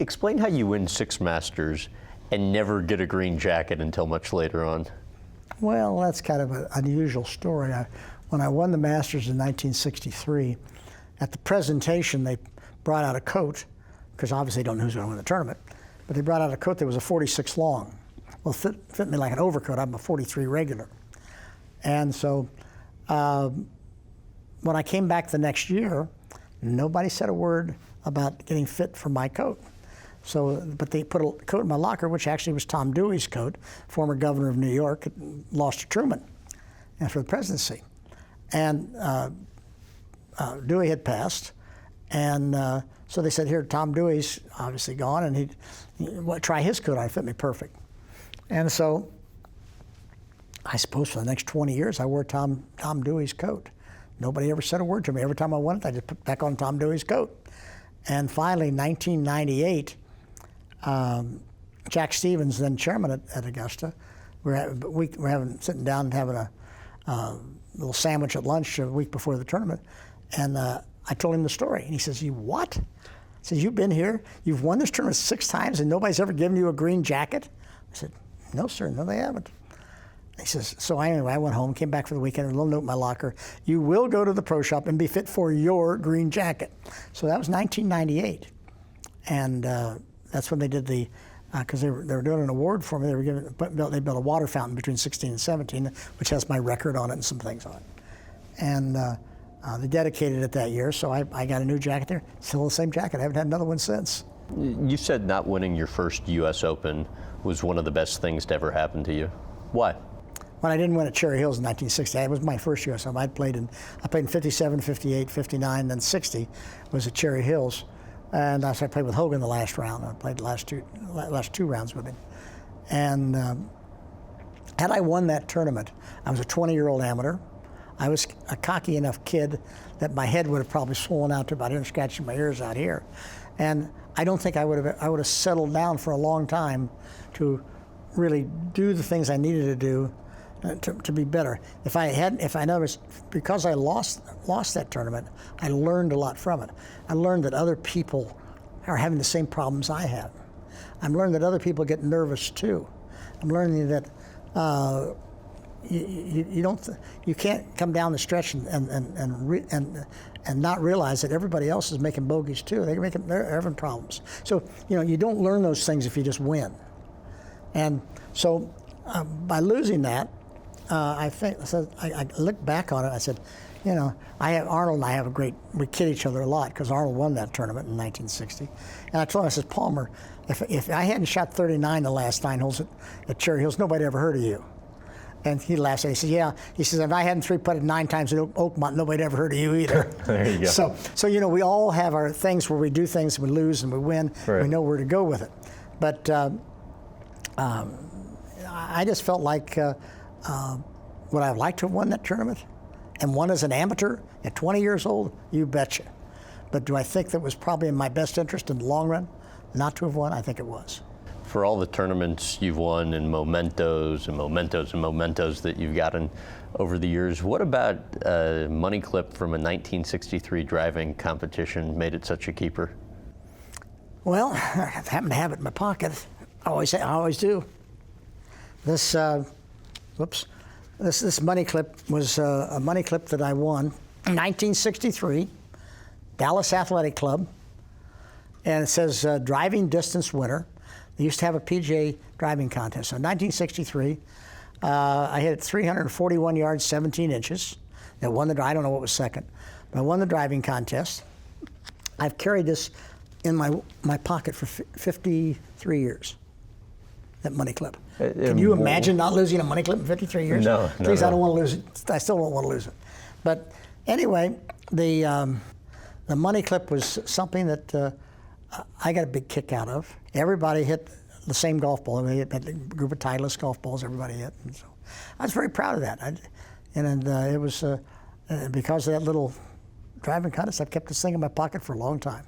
Explain how you win 6 Masters and never get a green jacket until much later on. Well, that's kind of an unusual story. When I won the Masters in 1963, at the presentation they brought out a coat, because obviously they don't know who's going to win the tournament, but they brought out a coat that was a 46 long. Well, it fit me like an overcoat. I'm a 43 regular. And so when I came back the next year, nobody said a word about getting fit for my coat. So, but they put a coat in my locker, which actually was Tom Dewey's coat, former governor of New York, lost to Truman and for the presidency. And Dewey had passed, and so they said, here, Tom Dewey's obviously gone, and he'd try his coat on, it fit me perfect. And so I suppose for the next 20 years, I wore Tom Dewey's coat. Nobody ever said a word to me. Every time I won it, I just put back on Tom Dewey's coat. And finally, 1998, Jack Stevens, then chairman at Augusta, we're sitting down and having a little sandwich at lunch a week before the tournament, and I told him the story, and he says, "You what?" I said, "You've been here, you've won this tournament 6 times, and nobody's ever given you a green jacket?" I said, "No, sir, no, they haven't." He says, so anyway, I went home, came back for the weekend, a little note in my locker, "You will go to the pro shop and be fit for your green jacket." So that was 1998, and that's when they did the, because they were doing an award for me. They built a water fountain between 16 and 17, which has my record on it and some things on it. And they dedicated it that year, so I got a new jacket there. Still the same jacket. I haven't had another one since. You said not winning your first U.S. Open was one of the best things to ever happen to you. Why? When I didn't win at Cherry Hills in 1960, it was my first U.S. Open. I played in 57, 58, 59, then 60 was at Cherry Hills. And I played with Hogan the last round. I played the last two rounds with him. And had I won that tournament, I was a 20-year-old amateur. I was a cocky enough kid that my head would have probably swollen out to about here and scratching my ears out here. And I don't think I would have settled down for a long time to really do the things I needed to do to be better. Because I lost that tournament, I learned a lot from it. I learned that other people are having the same problems I have. I'm learning that other people get nervous too. I'm learning that you can't come down the stretch and not realize that everybody else is making bogeys too. They're having problems. So you don't learn those things if you just win. And so by losing that, I look back on it. I said, Arnold and I we kid each other a lot because Arnold won that tournament in 1960. And I told him, I said, "Palmer, if I hadn't shot 39 the last 9 holes at Cherry Hills, nobody ever heard of you." And he laughs and he said, "Yeah." He says, "If I hadn't 3-putted 9 times at Oakmont, nobody ever heard of you either." There you go. So we all have our things where we do things, we lose and we win. Right. We know where to go with it. But I just felt like would I have liked to have won that tournament and won as an amateur at 20 years old? You betcha. But do I think that was probably in my best interest in the long run not to have won? I think it was. For all the tournaments you've won and mementos and mementos and mementos that you've gotten over the years, what about a money clip from a 1963 driving competition made it such a keeper? Well, I happen to have it in my pocket. I always do. This money clip was a money clip that I won in 1963, Dallas Athletic Club, and it says driving distance winner. They used to have a PGA driving contest. So in 1963, I hit it 341 yards, 17 inches. I don't know what was second, but I won the driving contest. I've carried this in my pocket for 53 years. That money clip. Can you imagine not losing a money clip in 53 years? No. Please, I don't want to lose it. I still don't want to lose it. But anyway, the money clip was something that I got a big kick out of. Everybody hit the same golf ball. They hit a group of Titleist golf balls. Everybody hit, and so I was very proud of that. It was because of that little driving contest. I've kept this thing in my pocket for a long time.